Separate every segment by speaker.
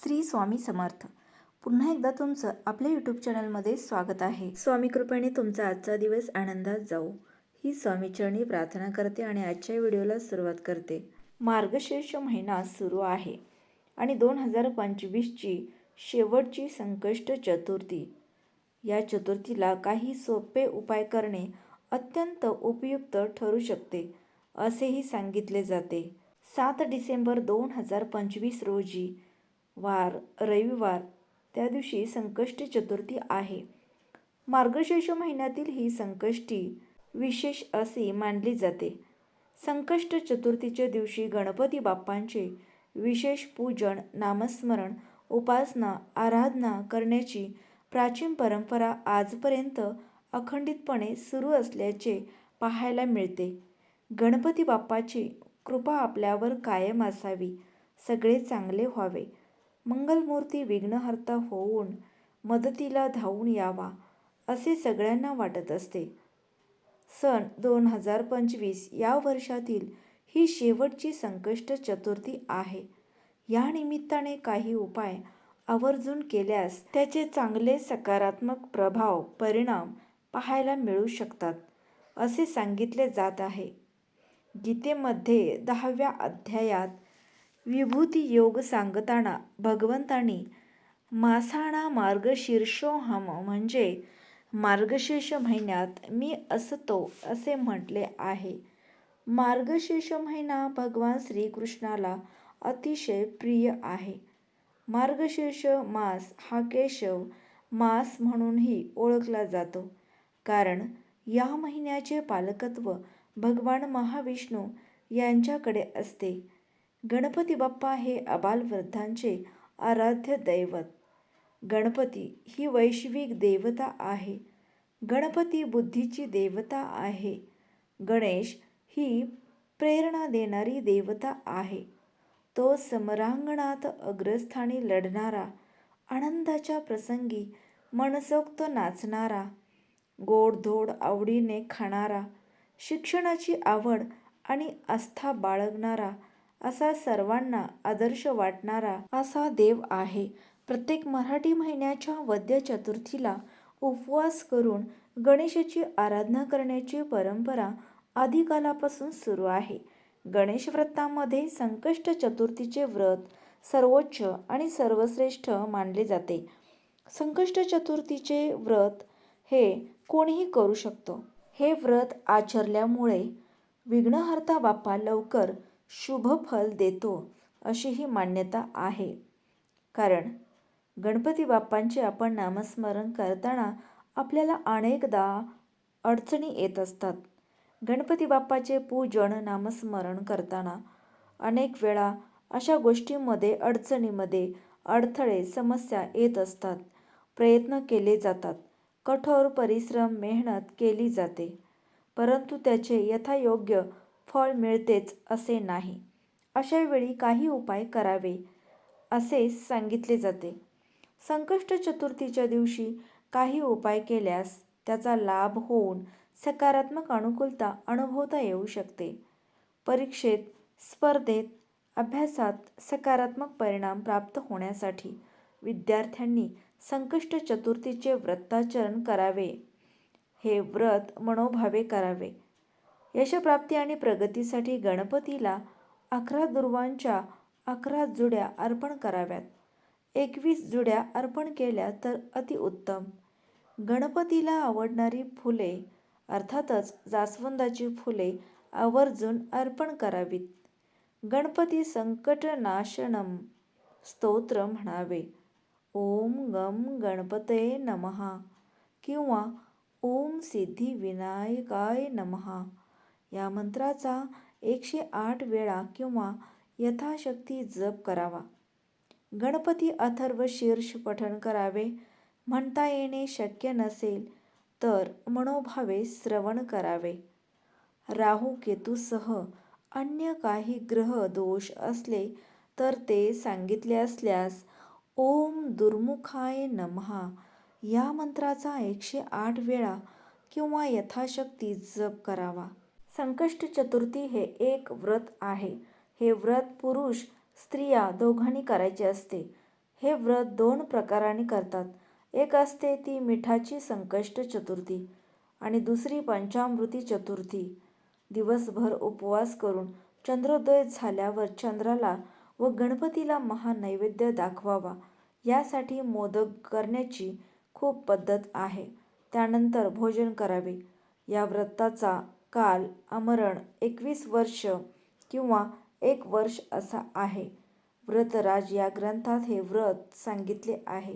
Speaker 1: श्री स्वामी समर्थ. पुन्हा एकदा तुमचं आपल्या यूट्यूब चॅनलमध्ये स्वागत आहे. स्वामी कृपेने तुमचा आजचा दिवस आनंदात जाऊ ही स्वामीचरणी प्रार्थना करते आणि आजच्या व्हिडिओला सुरुवात करते. मार्गशीर्ष महिना सुरू आहे आणि 2025ची शेवटची संकष्ट चतुर्थी. या चतुर्थीला काही सोपे उपाय करणे अत्यंत उपयुक्त ठरू शकते असेही सांगितले जाते. 7 डिसेंबर 2025 रोजी वार रविवार, त्या दिवशी संकष्टी चतुर्थी आहे. मार्गशीर्ष महिन्यातील ही संकष्टी विशेष अशी मानली जाते. संकष्ट चतुर्थीच्या दिवशी गणपती बाप्पांचे विशेष पूजन, नामस्मरण, उपासना, आराधना करण्याची प्राचीन परंपरा आजपर्यंत अखंडितपणे सुरू असल्याचे पाहायला मिळते. गणपती बाप्पाची कृपा आपल्यावर कायम असावी, सगळे चांगले व्हावे, मंगलमूर्ती विघ्नहर्ता होऊन मदतीला धावून यावा असे सगळ्यांना वाटत असते. सन 2025 या वर्षातील ही शेवटची संकष्ट चतुर्थी आहे. या निमित्ताने काही उपाय आवर्जून केल्यास त्याचे चांगले सकारात्मक परिणाम पाहायला मिळू शकतात असे सांगितले जात आहे. गीतेमध्ये 10व्या अध्यायात विभूती योग सांगताना भगवंतांनी मासाणा मार्गशीर्षोहम म्हणजे मार्गशीर्ष महिन्यात मी असतो असे म्हटले आहे. मार्गशीर्ष महिना भगवान श्रीकृष्णाला अतिशय प्रिय आहे. मार्गशीर्ष मास हा केशव मास म्हणूनही ओळखला जातो, कारण या महिन्याचे पालकत्व भगवान महाविष्णू यांच्याकडे असते. गणपती बाप्पा हे आबालवृद्धांचे आराध्य दैवत. गणपती ही वैश्विक देवता आहे. गणपती बुद्धीची देवता आहे. गणेश ही प्रेरणा देणारी देवता आहे. तो समरांगणात अग्रस्थानी लढणारा, आनंदाच्या प्रसंगी मनसोक्त नाचणारा, गोडधोड आवडीने खाणारा, शिक्षणाची आवड आणि आस्था बाळगणारा, असा सर्वांना आदर्श वाटणारा असा देव आहे. प्रत्येक मराठी महिन्याच्या वद्य चतुर्थीला उपवास करून गणेशाची आराधना करण्याची परंपरा आदिकालापासून सुरू आहे. गणेश व्रतामध्ये संकष्ट चतुर्थीचे व्रत सर्वोच्च आणि सर्वश्रेष्ठ मानले जाते. संकष्ट चतुर्थीचे व्रत हे कोणीही करू शकतो. हे व्रत आचरल्यामुळे विघ्नहर्ता बाप्पा लवकर शुभ फल देतो अशी ही मान्यता आहे. कारण गणपती बाप्पांचे आपण नामस्मरण करताना आपल्याला अनेकदा अडचणी येत असतात. गणपती बाप्पाचे पूजन, नामस्मरण करताना अनेक वेळा अशा गोष्टींमध्ये, अडचणीमध्ये अडथळे, समस्या येत असतात. प्रयत्न केले जातात, कठोर परिश्रम, मेहनत केली जाते, परंतु त्याचे यथायोग्य फळ मिळतेच असे नाही. अशा वेळी काही उपाय करावे असे सांगितले जाते. संकष्ट चतुर्थीच्या दिवशी काही उपाय केल्यास त्याचा लाभ होऊन सकारात्मक अनुकूलता अनुभवता येऊ शकते. परीक्षेत, स्पर्धेत, अभ्यासात सकारात्मक परिणाम प्राप्त होण्यासाठी विद्यार्थ्यांनी संकष्ट चतुर्थीचे व्रताचरण करावे. हे व्रत मनोभावे करावे. यशप्राप्ती आणि प्रगतीसाठी गणपतीला 11 दुर्वांच्या 11 जुड्या अर्पण कराव्यात. 21 जुड्या अर्पण केल्या तर अतिउत्तम. गणपतीला आवडणारी फुले अर्थातच जास्वंदाची फुले आवर्जून अर्पण करावीत. गणपती संकटनाशनम स्तोत्र म्हणावे. ओम गम गणपतये नमः किंवा ओम सिद्धिविनायकाय नमः या मंत्राचा 108 वेळा किंवा यथाशक्ती जप करावा. गणपती अथर्व शीर्ष पठण करावे. म्हणता येणे शक्य नसेल तर मनोभावे श्रवण करावे. राहू केतूसह अन्य काही ग्रह दोष असले तर ते सांगितले असल्यास ओम दुर्मुखाय नमः या मंत्राचा 108 वेळा किंवा यथाशक्ती जप करावा. संकष्ट चतुर्थी हे एक व्रत आहे. हे व्रत पुरुष स्त्रिया दोघांनी करायचे असते. हे व्रत 2 प्रकारांनी करतात. एक असते ती मिठाची संकष्ट चतुर्थी आणि दुसरी पंचामृती चतुर्थी. दिवसभर उपवास करून चंद्रोदय झाल्यावर चंद्राला व गणपतीला महानैवेद्य दाखवावा यासाठी मोदक करण्याची खूप पद्धत आहे. त्यानंतर भोजन करावे. या व्रताचा काल आमरण 21 वर्ष किंवा 1 वर्ष असा आहे. व्रतराज या ग्रंथात हे व्रत सांगितले आहे.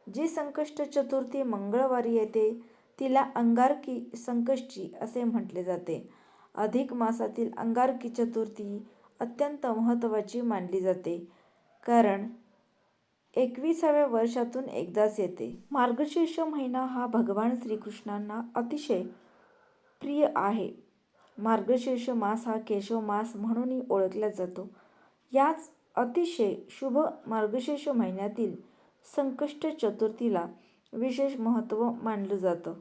Speaker 1: जी संकष्ट चतुर्थी मंगळवारी येते तिला अंगारकी संकष्टी असे म्हटले जाते. अधिक मासातील अंगारकी चतुर्थी अत्यंत महत्त्वाची मानली जाते, कारण 21व्या वर्षातून एकदाच येते. मार्गशीर्ष महिना हा भगवान श्रीकृष्णांना अतिशय प्रिय आहे. मार्गशीर्ष मास हा केशव मास म्हणूनही ओळखला जातो. याच अतिशय शुभ मार्गशीर्ष महिन्यातील संकष्ट चतुर्थीला विशेष महत्त्व मानलं जातं.